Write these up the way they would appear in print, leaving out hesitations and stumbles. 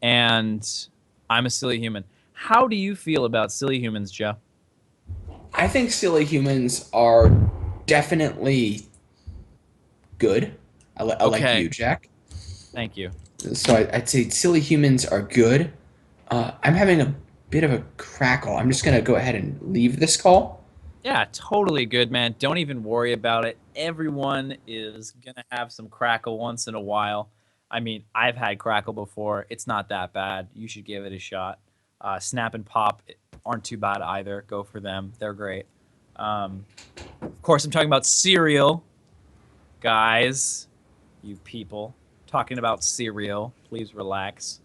and I'm a silly human. How do you feel about silly humans, Joe? I think silly humans are definitely good. I like Okay, you, Jack. thank you. So I'd say silly humans are good. I'm having a bit of a crackle. I'm just gonna go ahead and leave this call. Yeah, totally good, man. Don't even worry about it. Everyone is gonna have some crackle once in a while. I mean, I've had crackle before. It's not that bad. You should give it a shot. Snap and pop aren't too bad either. Go for them. They're great. Of course, I'm talking about cereal, guys. You people talking about cereal. Please relax.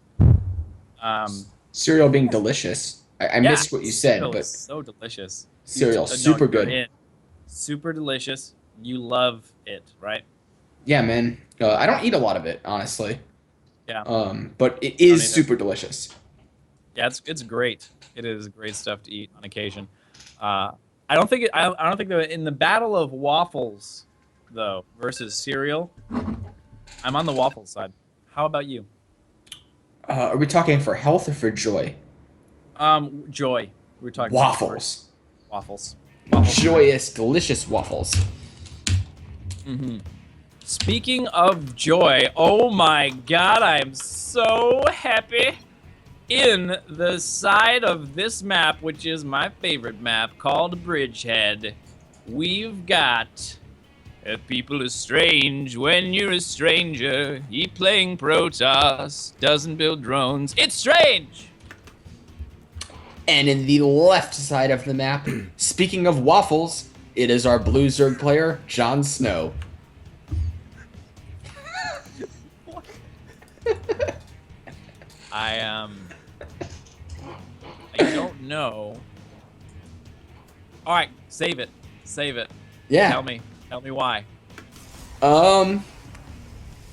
Um, Cereal being delicious. I yeah, missed what you said, cereal is but so delicious. cereal No, super you're good. in. Super delicious. You love it, right? Yeah, man. I don't eat a lot of it, honestly. Yeah, But it I don't is either. super delicious. Yeah, it's great. It is great stuff to eat on occasion. Uh, I don't think that in the battle of waffles though versus cereal, I'm on the waffle side. How about you? Are we talking for health or for joy? Joy. We were talking joy first. Waffles. Waffles. Waffles are great. Joyous, delicious waffles. Hmm. Speaking of joy, oh my god, I'm so happy. In the side of this map, which is my favorite map, called Bridgehead, we've got people are strange when you're a stranger. He playing Protoss, doesn't build drones. It's strange! And in the left side of the map, speaking of waffles, it is our blue Zerg player, JonSnow. I I don't know. Alright, save it. Save it. Yeah. Tell me. Tell me why. Um,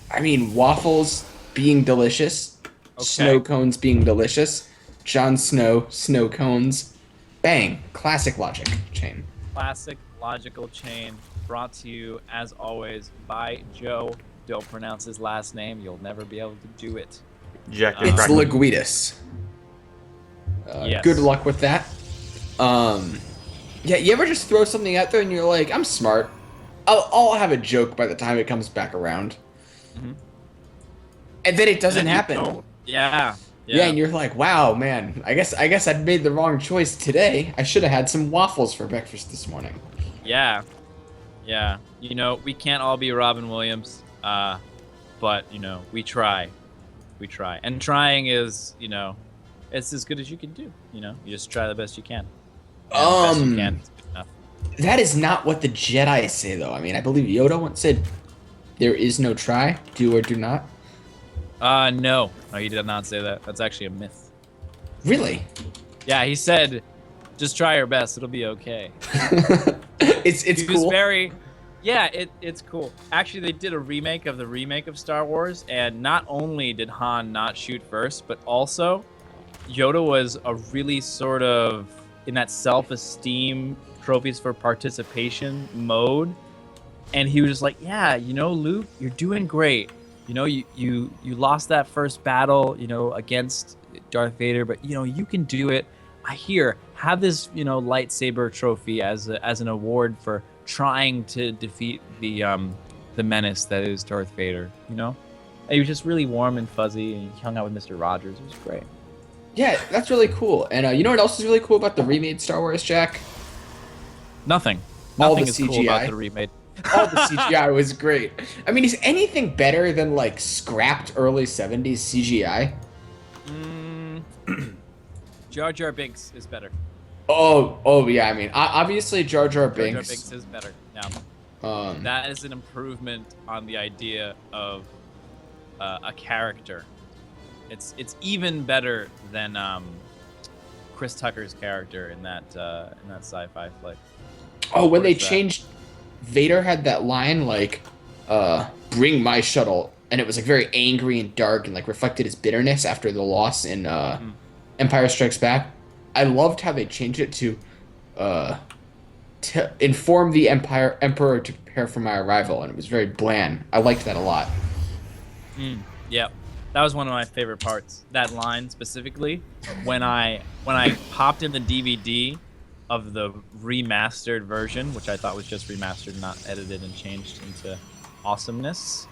I mean, waffles being delicious, snow Okay. cones being delicious, Jon Snow, snow cones. Bang. Classic logic chain. Classic logical chain brought to you, as always, by Joe. Don't pronounce his last name. You'll never be able to do it. It's Um, JaKaTaK. Leguidus. Good yes. luck with that. Um, yeah, you ever just throw something out there and you're like, I'm smart. I'll have a joke by the time it comes back around. Mhm. And then it And doesn't then you happen. don't. Yeah. Yeah, Yeah. and you're like, wow, man. I guess I'd made the wrong choice today. I should have had some waffles for breakfast this morning. Yeah. Yeah. We can't all be Robin Williams. But, we try. We try. And trying is, it's as good as you can do. You just try the best you can. And the best you can Um, is good enough. that is not what the Jedi say, though. I mean, I believe Yoda once said, "There is no try, do or do not." No. No, he did not say that. That's actually a myth. Really? Yeah, he said, just try your best. It'll be okay. It's He was cool. very, yeah, it's cool. Actually, they did a remake of the remake of Star Wars, and not only did Han not shoot first, but also Yoda was a really sort of in that self-esteem trophies for participation mode, and he was just like, yeah, Luke, you're doing great. You lost that first battle, against Darth Vader, but you can do it. Have this, lightsaber trophy as an award for trying to defeat the menace that is Darth Vader. And he was just really warm and fuzzy, and he hung out with Mr. Rogers. It was great. Yeah, that's really cool. And you know what else is really cool about the remade Star Wars, Jack? Nothing. All the Nothing is cool about CGI. the remake. All the CGI was great. I mean, is anything better than like scrapped early 70s CGI? Mm, Jar Jar Binks is better. Oh yeah. I mean, obviously Jar Jar Jar Jar Binks. Binks is better. Now, Um, that is an improvement on the idea of a character. It's even better than Chris Tucker's character in that sci-fi flick. oh, when What they is that? changed, Vader had that line like, "Bring my shuttle," and it was like very angry and dark and like reflected his bitterness after the loss in Mm. Empire Strikes Back. I loved how they changed it uh, to inform the Emperor to prepare for my arrival, and it was very bland. I liked that a lot. Mm. Yep. That was one of my favorite parts. That line specifically, when I popped in the DVD of the remastered version, which I thought was just remastered, not edited and changed into awesomeness.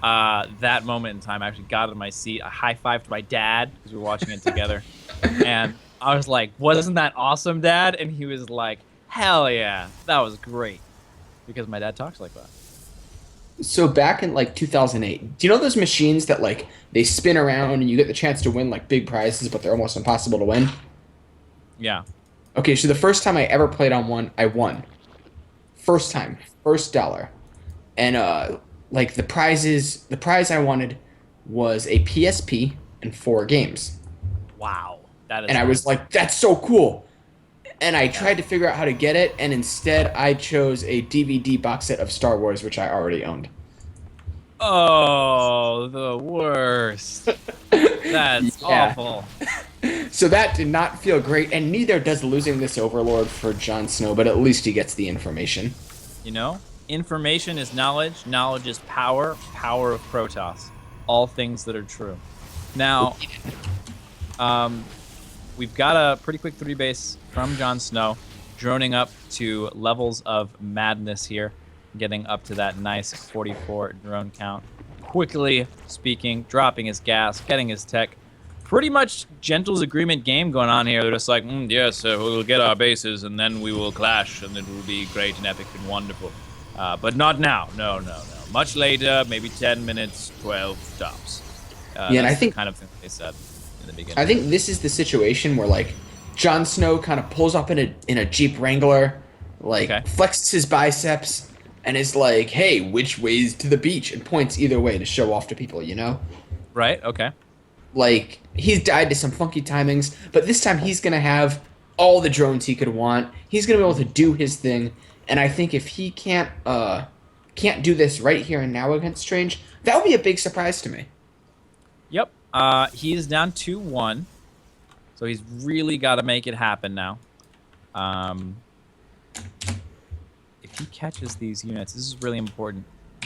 That moment in time, I actually got out of my seat. I high-fived my dad because we were watching it together, and I was like, "Wasn't that awesome, Dad?" And he was like, "Hell yeah, that was great," because my dad talks like that. So back in like 2008, do you know those machines that like they spin around and you get the chance to win like big prizes, but they're almost impossible to win? Yeah. Okay, so the first time I ever played on one, I won. First time, first dollar. And like the prize I wanted was a PSP and 4 games. Wow. That is. And I was like, that's so cool. And I tried to figure out how to get it, and instead I chose a DVD box set of Star Wars, which I already owned. Oh, the worst. That's Yeah. awful. So that did not feel great, and neither does losing this Overlord for Jon Snow, but at least he gets the information. You know, information is knowledge. Knowledge is power. Power of Protoss. All things that are true. Now, we've got a pretty quick 3-base from Jon Snow, droning up to levels of madness here, getting up to that nice 44 drone count. Quickly speaking, dropping his gas, getting his tech. Pretty much Gentle's agreement game going on here. They're just like, yes, we'll get our bases, and then we will clash, and it will be great and epic and wonderful. But not now. No. Much later, maybe 10 minutes, 12 stops. Yeah, and I think the kind of thing they said in the beginning. I think this is the situation where like Jon Snow kind of pulls up in a Jeep Wrangler, like flexes his biceps, and is like, "Hey, which way's to the beach?" and points either way to show off to people, you know? Right. Okay. Like he's died to some funky timings, but this time he's gonna have all the drones he could want. He's gonna be able to do his thing, and I think if he can't do this right here and now against Strange, that would be a big surprise to me. Yep. He is down 2-1, so he's really got to make it happen now. If he catches these units, this is really important.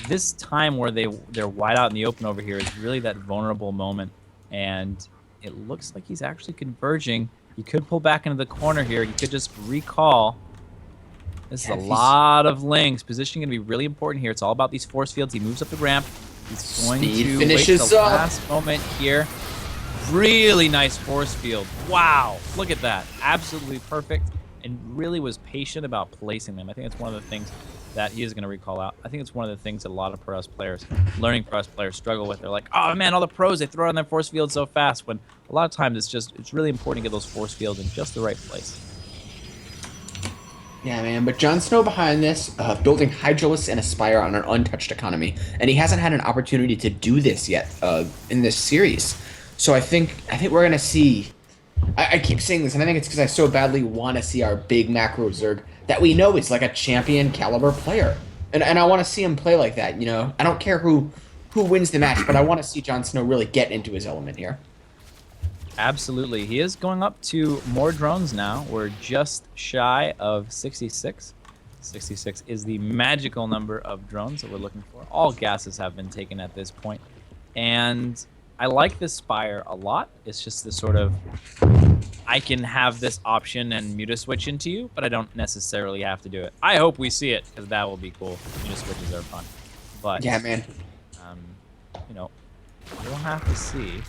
This time where they're wide out in the open over here is really that vulnerable moment, and it looks like he's actually converging. He could pull back into the corner here. He could just recall. This is a lot of links. Positioning going to be really important here. It's all about these force fields. He moves up the ramp. He's going to wait the last moment here. Really nice force field. Wow. Look at that. Absolutely perfect. And really was patient about placing them. I think it's one of the things that he is going to recall out. I think it's one of the things that a lot of Pro players, learning Pro players, struggle with. They're like, oh man, all the pros, they throw on their force field so fast. When a lot of times it's really important to get those force fields in just the right place. Yeah, man, but Jon Snow behind this, building Hydralisk and Aspire on an untouched economy, and he hasn't had an opportunity to do this yet in this series. So I think we're gonna see. I keep saying this, and I think it's because I so badly want to see our big macro Zerg that we know is like a champion caliber player, and I want to see him play like that. You know, I don't care who wins the match, but I want to see Jon Snow really get into his element here. Absolutely. He is going up to more drones now. We're just shy of 66. 66 is the magical number of drones that we're looking for. All gases have been taken at this point. And I like this Spire a lot. It's just this sort of, I can have this option and muta-switch into you, but I don't necessarily have to do it. I hope we see it, because that will be cool. Muta-switches are fun. But, yeah, man. You know, we'll have to see.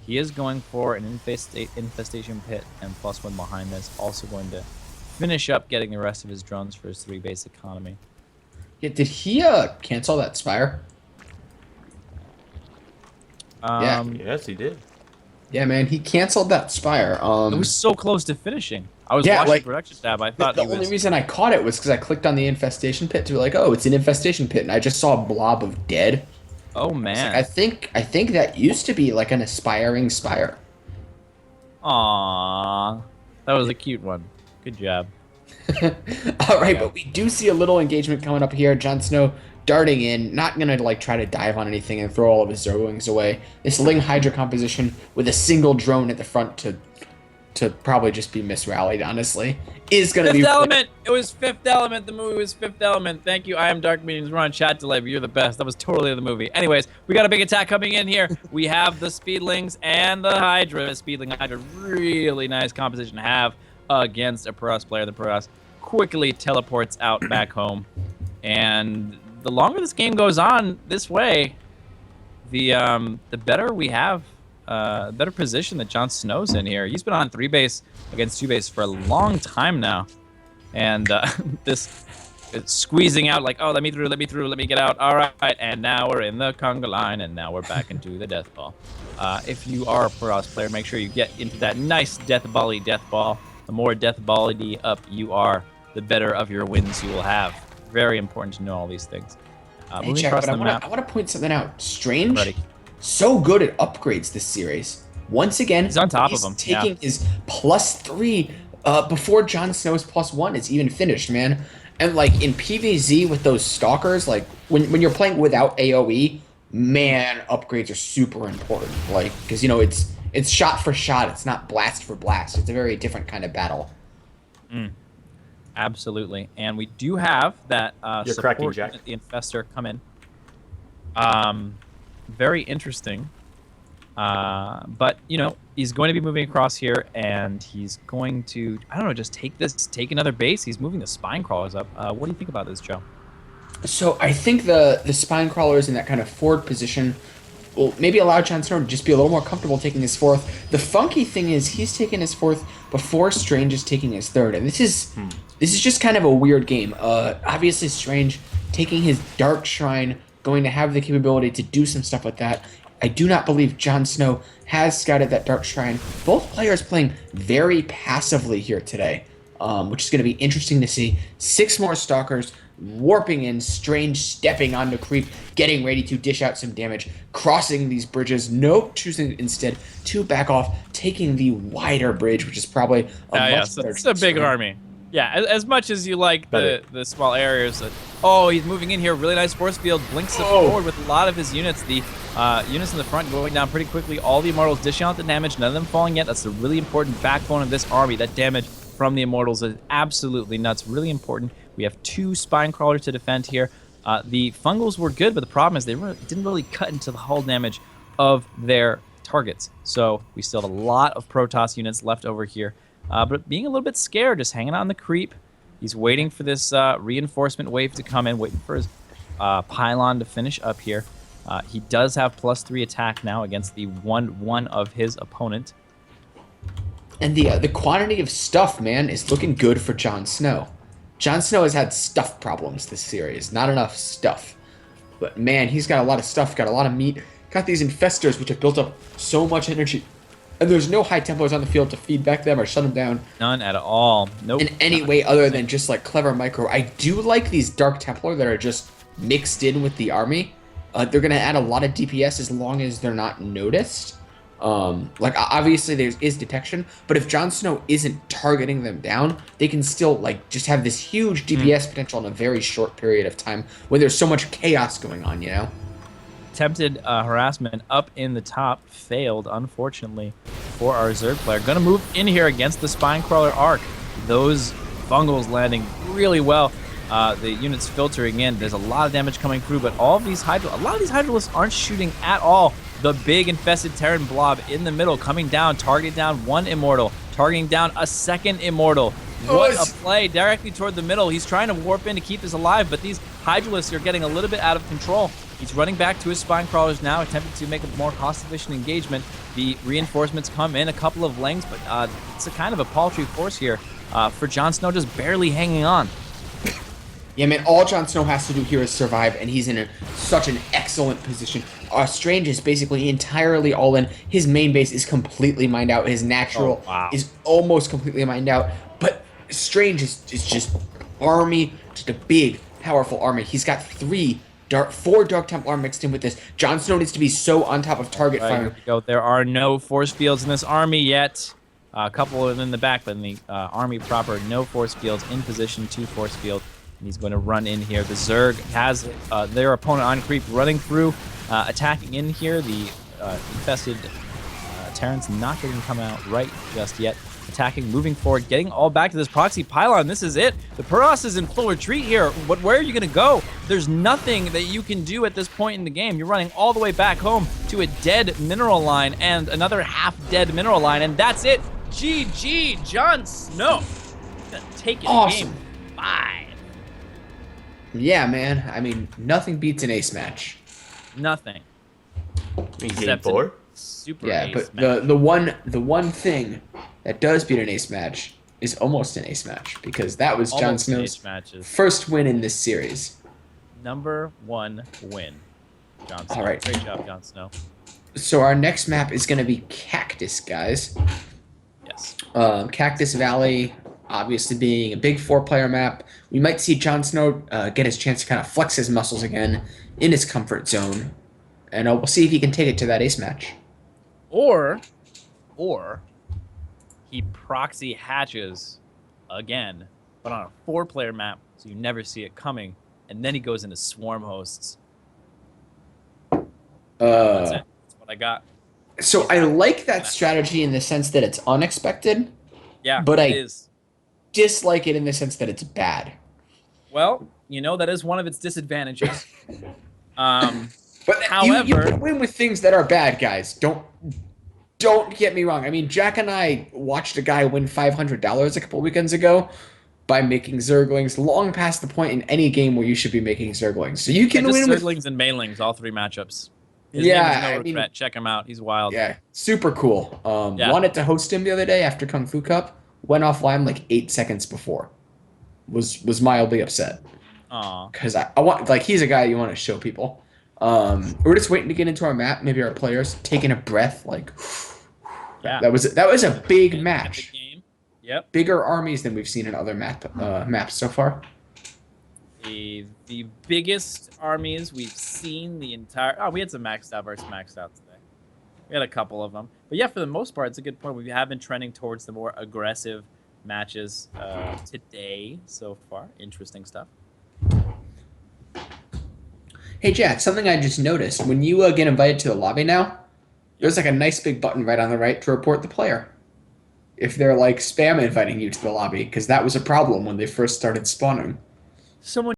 He is going for an infestation pit and +1 behind this. Also going to finish up getting the rest of his drones for his 3-base economy. Yeah, did he cancel that Spire? Yeah. Yes, he did. Yeah, man, he canceled that Spire. It was so close to finishing. I was watching the production tab. I thought the only reason I caught it was because I clicked on the infestation pit to be like, oh, it's an infestation pit, and I just saw a blob of dead. Oh man! I think that used to be like an aspiring Spire. Aww, that was a cute one. Good job. All right, but we do see a little engagement coming up here. Jon Snow darting in, not gonna like try to dive on anything and throw all of his Zerglings away. This Ling Hydra composition with a single drone at the front to to probably just be misrallied, honestly, is going to be... Fifth Element! It was Fifth Element. The movie was Fifth Element. Thank you. I am Dark Meetings. We're on chat delay, but you're the best. That was totally the movie. Anyways, we got a big attack coming in here. We have the Speedlings and the Hydra. Speedling Hydra, really nice composition to have against a Protoss player. The Protoss quickly teleports out back home. And the longer this game goes on this way, the better we have, better position that JonSnow's in here. He's been on 3-base against 2-base for a long time now. And this is squeezing out like, oh, let me through, let me get out. All right, and now we're in the conga line, and now we're back into the death ball. If you are a Protoss player, make sure you get into that nice death ball. The more death ball-y up you are, the better of your wins you will have. Very important to know all these things. Hey, Jack, but I want to point something out. Strange, so good at upgrades this series. Once again, he's on top of him. Taking his +3 before JonSnow's +1 is even finished, man. And like in PvZ with those stalkers, like when you're playing without AoE, man, upgrades are super important. Like, because you know it's shot for shot, it's not blast for blast. It's a very different kind of battle. Absolutely, and we do have that support unit, the Infestor, come in. Very interesting. But you know, he's going to be moving across here, and he's going to, I don't know, just take another base. He's moving the spine crawlers up. What do you think about this, Joe? So I think the spine crawlers in that kind of forward position will maybe allow JonSnow to just be a little more comfortable taking his 4th. The funky thing is he's taking his 4th before Strange is taking his 3rd, and this is just kind of a weird game. Obviously Strange taking his Dark Shrine, going to have the capability to do some stuff with that. I do not believe JonSnow has scouted that Dark Shrine. Both players playing very passively here today, which is going to be interesting to see. 6 more Stalkers warping in, Strange stepping onto creep, getting ready to dish out some damage, crossing these bridges. Nope, choosing instead to back off, taking the wider bridge, which is probably a much better. It's a big army. Yeah, as much as you like the small areas. Oh, he's moving in here. Really nice force field. Blinks it forward with a lot of his units. The units in the front going down pretty quickly. All the Immortals dishing out the damage. None of them falling yet. That's the really important backbone of this army. That damage from the Immortals is absolutely nuts. Really important. We have 2 spine crawlers to defend here. The Fungals were good, but the problem is they didn't really cut into the hull damage of their targets. So we still have a lot of Protoss units left over here. But being a little bit scared, just hanging out on the creep. He's waiting for this reinforcement wave to come in, waiting for his pylon to finish up here. He does have +3 attack now against the 1/1 of his opponent. And the quantity of stuff, man, is looking good for JonSnow. JonSnow has had stuff problems this series. Not enough stuff. But man, he's got a lot of stuff, got a lot of meat. Got these Infestors, which have built up so much energy. And there's no High Templars on the field to feed back them or shut them down. None at all. Nope. In any way other than just like clever micro. I do like these Dark Templar that are just mixed in with the army. They're going to add a lot of DPS as long as they're not noticed. Like obviously there is detection, but if JonSnow isn't targeting them down, they can still like just have this huge DPS potential in a very short period of time when there's so much chaos going on, you know? Attempted harassment up in the top, failed, unfortunately, for our Zerg player. Gonna move in here against the Spine Crawler arc. Those Fungals landing really well. The units filtering in. There's a lot of damage coming through, but a lot of these Hydralisks aren't shooting at all. The big infested Terran blob in the middle, coming down, targeting down 1 Immortal, targeting down a 2nd Immortal. What a play directly toward the middle. He's trying to warp in to keep this alive, but these Hydralisks are getting a little bit out of control. He's running back to his Spine Crawlers now, attempting to make a more cost-efficient engagement. The reinforcements come in, a couple of lengths, but it's a kind of a paltry force here for JonSnow, just barely hanging on. Yeah, man, all JonSnow has to do here is survive, and he's in such an excellent position. Strange is basically entirely all in. His main base is completely mined out. His natural is almost completely mined out. But Strange is just army, just a big, powerful army. He's got 4 Dark Templar mixed in with this. JonSnow needs to be so on top of target fire. There are no force fields in this army yet. A couple of them in the back, but in the army proper, no force fields in position, 2 force fields. And he's going to run in here. The Zerg has their opponent on creep running through, attacking in here. The infested Terrans not going to come out right just yet. attacking, moving forward, getting all back to this proxy pylon. This is it. The Puros is in full retreat here. But where are you going to go? There's nothing that you can do at this point in the game. You're running all the way back home to a dead mineral line and another half-dead mineral line, and that's it. GG, JonSnow. Taking Awesome. game 5. Yeah, man. I mean, nothing beats an ace match. Nothing. In game Except 4? Super Yeah, ace but match. the one thing that does beat an ace match is almost an ace match, because that was Almost JonSnow's ace matches. first win in this series. Number 1 win. JonSnow. All right. Great job, JonSnow. So our next map is going to be Cactus, guys. Yes. Cactus Valley, obviously being a big 4-player map. We might see JonSnow get his chance to kind of flex his muscles again in his comfort zone. And we'll see if he can take it to that ace match. Or he proxy hatches again, but on a 4-player map, so you never see it coming, and then he goes into swarm hosts. That's it. That's what I got. So I like that strategy in the sense that it's unexpected, Yeah, but it is. dislike it in the sense that it's bad. Well, you know, that is one of its disadvantages. But However, you can win with things that are bad, guys. Don't get me wrong. I mean, Jack and I watched a guy win $500 a couple weekends ago by making Zerglings long past the point in any game where you should be making Zerglings. So you can win with Zerglings and Mailings, all 3 matchups. His Yeah, name is no I regret. mean- Check him out. He's wild. yeah, super cool. Yeah. Wanted to host him the other day after Kung Fu Cup. Went offline like 8 seconds before. Was mildly upset Aw. because I want, like, he's a guy you want to show people. We're just waiting to get into our map. Maybe our players taking a breath, like. Yeah. That was a big Epic match. game. Yep. Bigger armies than we've seen in other maps so far. The biggest armies we've seen the entire. Oh, we had some maxed out versus maxed out today. We had a couple of them, but yeah, for the most part, it's a good point. We have been trending towards the more aggressive matches today so far. Interesting stuff. Hey Jack, something I just noticed. When you get invited to the lobby now, there's like a nice big button right on the right to report the player. If they're like spam inviting you to the lobby, because that was a problem when they first started spawning. Someone